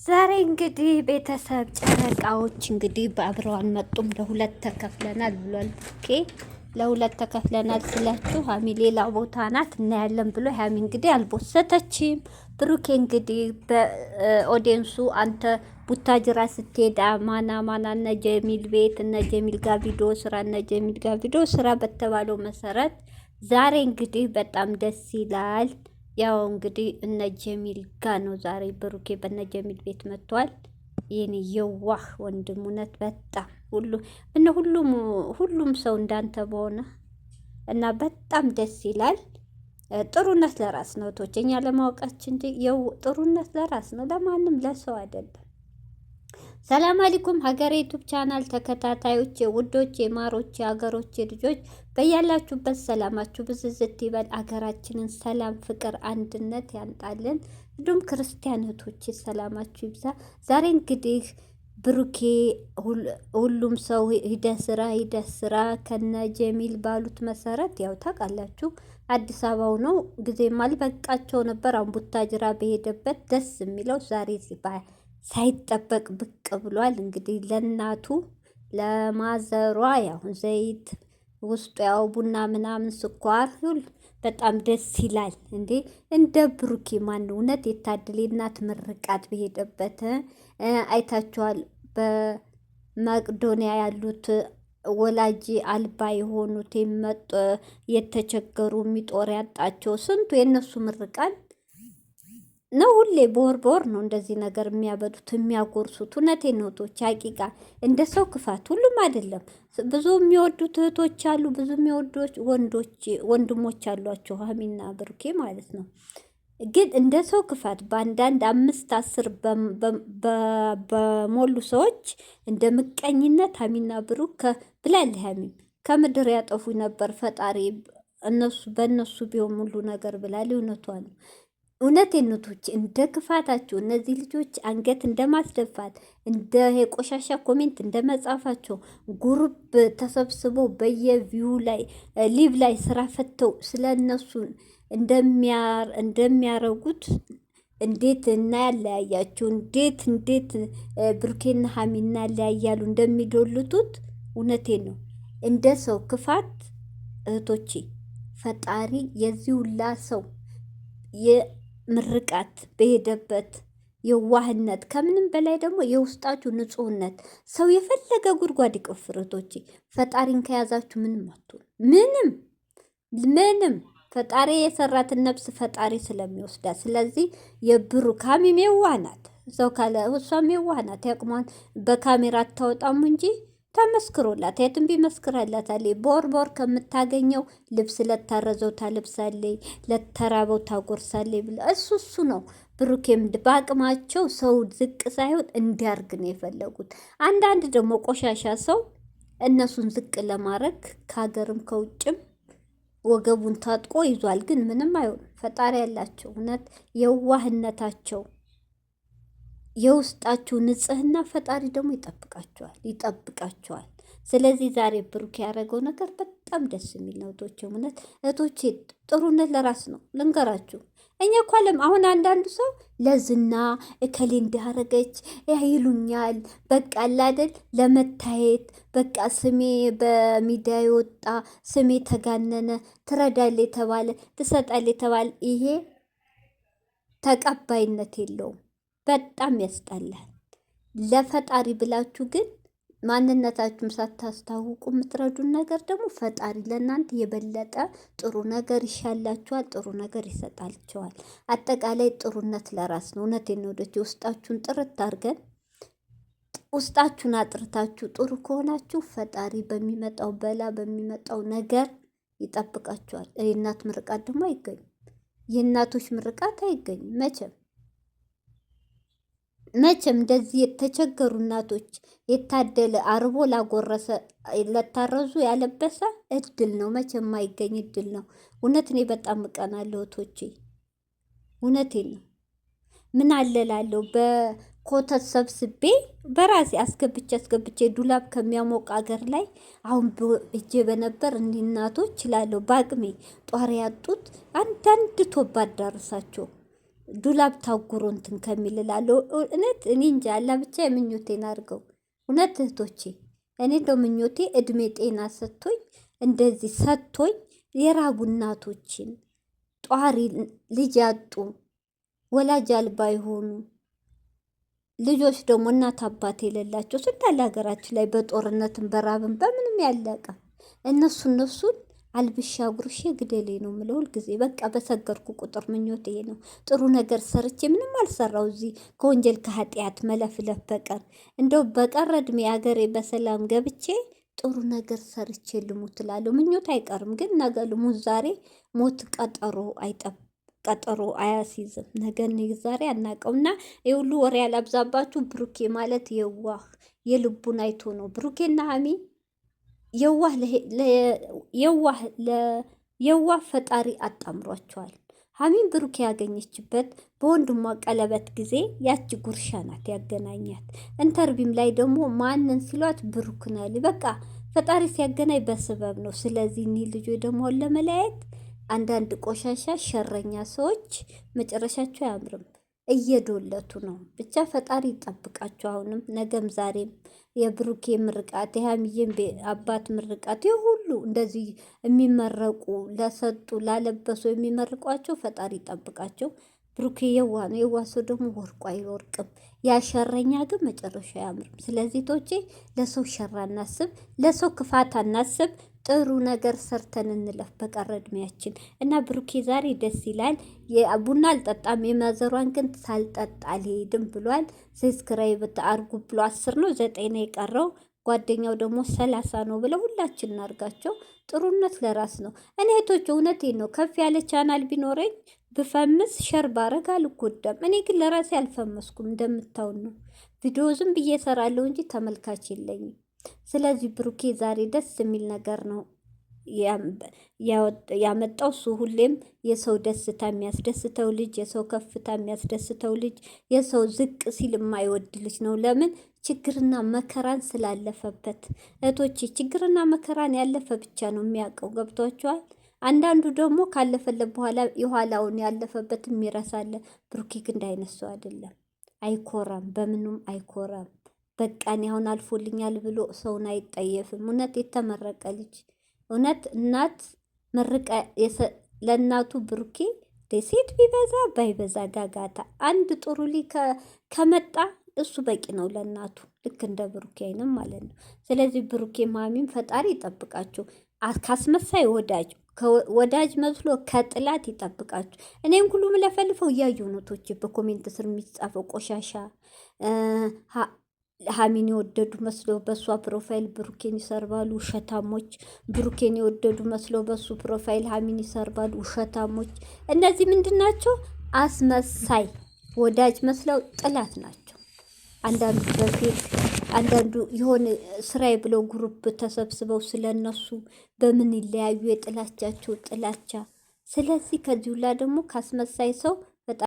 ዛሬ እንግዲህ ቤተሰብ ጨረቃዎች እንግዲህ በአብረው አልመጡም። ለሁለት ተከፍለናል ብሏል። ኦኬ ለሁለት ተከፍለናል ስላችሁ ሀሚ ሌላ ቦታ ናት እናያለን ብሎ ሀሚ እንግዲህ አልቦሰተችም። ብሩኬ እንግዲህ በኦዲየንሱ አንተ ቡታጅራ ስትሄድ ማና እነ ጀሚል ቤት እነ ጀሚል ጋር ቪዲዮ ስራ እነ ጀሚል ጋር ቪዲዮ ስራ በተባለው መሰረት ዛሬ እንግዲህ በጣም ደስ ይላል። ያው እንግዲህ እነ ጀሚል ጋ ነው ዛሬ ብሩኬ በነ ጀሚል ቤት መጥቷል። የኔ የዋህ ወንድም እውነት በጣም ሁሉም ሰው እንዳንተ በሆነ እና በጣም ደስ ይላል። ጥሩነት ለራስ ነው ቶች እኛ ለማወቃችን እንጂ ጥሩነት ለራስ ነው፣ ለማንም ለሰው አይደለም። ሰላም አለይኩም ሀገሬ ዩቲዩብ ቻናል ተከታታዮች ውዶች የማሮች ሀገሮች ልጆች በያላችሁበት ሰላማችሁ ብዝዝት ይበል። አገራችንን ሰላም፣ ፍቅር፣ አንድነት ያንጣልን። እንዲሁም ክርስቲያኖቶች ሰላማችሁ ይብዛ። ዛሬ እንግዲህ ብሩኬ ሁሉም ሰው ሂደ ስራ ከነ ጀሚል ባሉት መሰረት ያው ታውቃላችሁ አዲስ አበባው ነው ጊዜም አልበቃቸው ነበር። አሁን ቡታጅራ በሄደበት ደስ የሚለው ዛሬ ሳይጠበቅ ብቅ ብሏል። እንግዲህ ለእናቱ ለማዘሯ ያው ዘይት ውስጡ ያው ቡና ምናምን ስኳር በጣም ደስ ይላል። እንደ ብሩኬ ማን እውነት የታደለ እናት ምርቃት በሄደበት አይታችኋል። በመቅዶኒያ ያሉት ወላጅ አልባ የሆኑት የተቸገሩ የሚጦር ያጣቸው ስንቱ የእነሱ ምርቃት ነው። ሁሌ በወር ነው እንደዚህ ነገር የሚያበዱት የሚያጎርሱት። እውነቴን ነው እህቶች፣ ሀቂቃ እንደ ሰው ክፋት ሁሉም አይደለም። ብዙ የሚወዱት እህቶች አሉ፣ ብዙ የሚወዱት ወንድሞች አሏቸው፣ ሀሚና ብሩኬ ማለት ነው። ግን እንደ ሰው ክፋት በአንዳንድ 5-10 በሞሉ ሰዎች እንደ ምቀኝነት ሀሚና ብሩክ ብላል። ሀሚም ከምድር ያጠፉ ነበር ፈጣሪ በእነሱ ቢሆን ሙሉ ነገር ብላል። እውነቷ ነው። እውነቴነቶች እንደ ክፋታቸው እነዚህ ልጆች አንገት እንደማስደፋት እንደ የቆሻሻ ኮሜንት እንደ መጻፋቸው ጉሩብ ተሰብስበው በየቪው ላይ ሊቭ ላይ ስራ ፈተው ስለ እነሱ እንደሚያረጉት እንዴት እናያለያያቸው እንዴት ብሩኬና ሀሚ እናያለያያሉ እንደሚዶልቱት። እውነቴን ነው። እንደ ሰው ክፋት እህቶቼ ፈጣሪ የዚህ ሁላ ሰው ምርቃት በሄደበት የዋህነት ከምንም በላይ ደግሞ የውስጣችሁ ንጹህነት። ሰው የፈለገ ጉድጓድ ይቆፍርቶች ፈጣሪን ከያዛችሁ ምንም አትሆኑ። ምንም ፈጣሪ የሰራትን ነፍስ ፈጣሪ ስለሚወስዳት። ስለዚህ የብሩክ ሀሚም የዋህ ናት። ሰው ካለ እሷም የዋህ ናት። ያቅሟን በካሜራ አታወጣም እንጂ ተመስክሮላት የትም ቢመስክራላታል። ቦር ከምታገኘው ልብስ ለታረዘው ታለብሳለይ፣ ለተራበው ታጎርሳለይ ብለ እሱ ነው። ብሩኬም በአቅማቸው ሰው ዝቅ ሳይሆን እንዲያርግ ነው የፈለጉት። አንዳንድ ደግሞ ቆሻሻ ሰው እነሱን ዝቅ ለማድረግ ከሀገርም ከውጭም ወገቡን ታጥቆ ይዟል። ግን ምንም አይሆን። ፈጣሪ ያላቸው እውነት የዋህነታቸው የውስጣችሁ ንጽህና ፈጣሪ ደግሞ ይጠብቃቸዋል። ስለዚህ ዛሬ ብሩክ ያደረገው ነገር በጣም ደስ የሚል ነው። እህቶቼ ጥሩነት ለራስ ነው። ልንገራችሁ እኛ እኮ አሁን አንዳንዱ ሰው ለዝና እከሌ እንዲያረገች ይሉኛል። በቃ አላደል ለመታየት በቃ ስሜ በሚዲያ የወጣ ስሜ ተጋነነ፣ ትረዳለ የተባለ ትሰጣለ የተባለ ይሄ ተቀባይነት የለውም። በጣም ያስጠላል። ለፈጣሪ ብላችሁ ግን ማንነታችሁም ሳታስታውቁ የምትረዱን ነገር ደግሞ ፈጣሪ ለእናንተ የበለጠ ጥሩ ነገር ይሻላችኋል፣ ጥሩ ነገር ይሰጣችኋል። አጠቃላይ ጥሩነት ለራስ ነው። እውነቴን ነው። ወደች ውስጣችሁን ጥርት አድርገን ውስጣችሁን አጥርታችሁ ጥሩ ከሆናችሁ ፈጣሪ በሚመጣው በላ በሚመጣው ነገር ይጠብቃችኋል። የእናት ምርቃት ደግሞ አይገኝም። የእናቶች ምርቃት አይገኝም መቼም እንደዚህ የተቸገሩ እናቶች የታደለ አርቦ ላጎረሰ ለታረዙ ያለበሰ እድል ነው። መቼም የማይገኝ እድል ነው። እውነት እኔ በጣም እቀናለሁ እህቶቼ፣ እውነቴን ነው። ምን አለላለሁ በኮተት ሰብስቤ በራሴ አስገብቼ ዱላብ ከሚያሞቅ አገር ላይ አሁን እጄ በነበር እኒህ እናቶች እላለሁ በአቅሜ ጧሪ ያጡት አንዳንድ ቶባ አዳርሳቸው ዱላብ ታጉሮ እንትን ከሚል እላለሁ። እውነት እኔ እንጃ አላ ብቻ የምኞቴን አድርገው። እውነት እህቶቼ እኔ እንደው ምኞቴ እድሜ ጤና ሰጥቶኝ እንደዚህ ሰጥቶኝ የራቡ እናቶችን ጧሪ ልጅ ያጡ ወላጅ አልባ የሆኑ ልጆች ደግሞ እናት አባት የሌላቸው ስንታለ ሀገራችን ላይ በጦርነትም በራብም በምንም ያለቀ እነሱን አልብሻ ጉርሼ ግደሌ ነው የምለው ሁልጊዜ። በቃ በሰገርኩ ቁጥር ምኞቴ ነው። ጥሩ ነገር ሰርቼ ምንም አልሰራው እዚህ ከወንጀል ከኃጢአት መለፍለፍ በቀር እንደው በቀረ እድሜ ሀገሬ በሰላም ገብቼ ጥሩ ነገር ሰርቼ ልሙት እላለሁ። ምኞት አይቀርም ግን ነገ ልሙት። ዛሬ ሞት ቀጠሮ አያስይዝም። ነገ ዛሬ አናውቀውና የሁሉ ወሬ ያላብዛባችሁ። ብሩኬ ማለት የዋህ የልቡን አይቶ ነው። ብሩኬና ሀሚ የዋህ ፈጣሪ አጣምሯቸዋል። ሀሚን ብሩኬ ያገኘችበት በወንድሟ ቀለበት ጊዜ ያቺ ጉርሻ ናት ያገናኛት። ኢንተርቪም ላይ ደግሞ ማንን ሲሏት ብሩክናል። በቃ ፈጣሪ ሲያገናኝ በስበብ ነው። ስለዚህ እኒህ ልጆች ደግሞ ለመለያየት አንዳንድ ቆሻሻ ሸረኛ ሰዎች መጨረሻቸው አያምርም። እየዶለቱ ነው። ብቻ ፈጣሪ ይጠብቃቸው። አሁንም ነገም ዛሬም የብሩኬ ምርቃት የሀሚዬን አባት ምርቃት ሁሉ እንደዚህ የሚመረቁ ለሰጡ ላለበሱ የሚመርቋቸው ፈጣሪ ይጠብቃቸው። ብሩኬ የዋ ነው። የዋ ሰው ደግሞ ወርቁ አይወርቅም። ያሸረኛ ግን መጨረሻ አያምርም። ስለዚህ ቶቼ ለሰው ሸራ አናስብ፣ ለሰው ክፋት አናስብ። ጥሩ ነገር ሰርተን እንለፍ በቀረ እድሜያችን። እና ብሩኬ ዛሬ ደስ ይላል። ቡና አልጠጣም የማዘሯን ግን ሳልጠጣ አልሄድም ብሏል። ሰብስክራይብ አድርጉ ብሎ 10 ነው 9 ነው የቀረው። ጓደኛው ደግሞ 30 ነው ብለው ሁላችን እናርጋቸው። ጥሩነት ለራስ ነው። እኔ እህቶች እውነቴን ነው። ከፍ ያለ ቻናል ቢኖረኝ ብፈምስ ሸር ባረግ አልጎዳም። እኔ ግን ለራሴ አልፈመስኩም። እንደምታውን ነው ቪዲዮ ዝም ብዬ እሰራለሁ እንጂ ተመልካች የለኝም። ስለዚህ ብሩኬ ዛሬ ደስ የሚል ነገር ነው ያመጣው። እሱ ሁሌም የሰው ደስታ የሚያስደስተው ልጅ፣ የሰው ከፍታ የሚያስደስተው ልጅ፣ የሰው ዝቅ ሲል የማይወድ ልጅ ነው። ለምን? ችግርና መከራን ስላለፈበት። እህቶቼ ችግርና መከራን ያለፈ ብቻ ነው የሚያውቀው። ገብቷቸዋል። አንዳንዱ ደግሞ ካለፈለት በኋላ የኋላውን ያለፈበት የሚረሳለ። ብሩኬ ግን እንዳይነሳው አይደለም። አይኮራም፣ በምኑም አይኮራም። በቃ እኔ አሁን አልፎልኛል ብሎ ሰውን አይጠየፍም። እውነት የተመረቀ ልጅ እውነት እናት መርቃ ለእናቱ ብሩኬ ሴት ቢበዛ ባይበዛ ጋጋታ አንድ ጥሩ ልጅ ከመጣ እሱ በቂ ነው ለእናቱ። ልክ እንደ ብሩኬ አይንም ማለት ነው። ስለዚህ ብሩኬ ማሚም ፈጣሪ ይጠብቃችሁ። ካስመሳይ ወዳጅ መስሎ ከጥላት ይጠብቃችሁ። እኔም ሁሉ ምለፈልፈው እያዩ ኖቶች በኮሜንት ስር የሚጻፈው ቆሻሻ ሀሚን የወደዱ መስለው በእሷ ፕሮፋይል ብሩኬን ይሰርባሉ ውሸታሞች። ብሩኬን የወደዱ መስለው በሱ ፕሮፋይል ሀሚን ይሰርባሉ ውሸታሞች። እነዚህ ምንድን ናቸው? አስመሳይ ወዳጅ መስለው ጥላት ናቸው። አንዳንዱ በፊት አንዳንዱ የሆነ ስራዬ ብለው ግሩፕ ተሰብስበው ስለነሱ በምን ይለያዩ የጥላቻቸው ጥላቻ። ስለዚህ ከዚህ ሁላ ደግሞ ካስመሳይ ሰው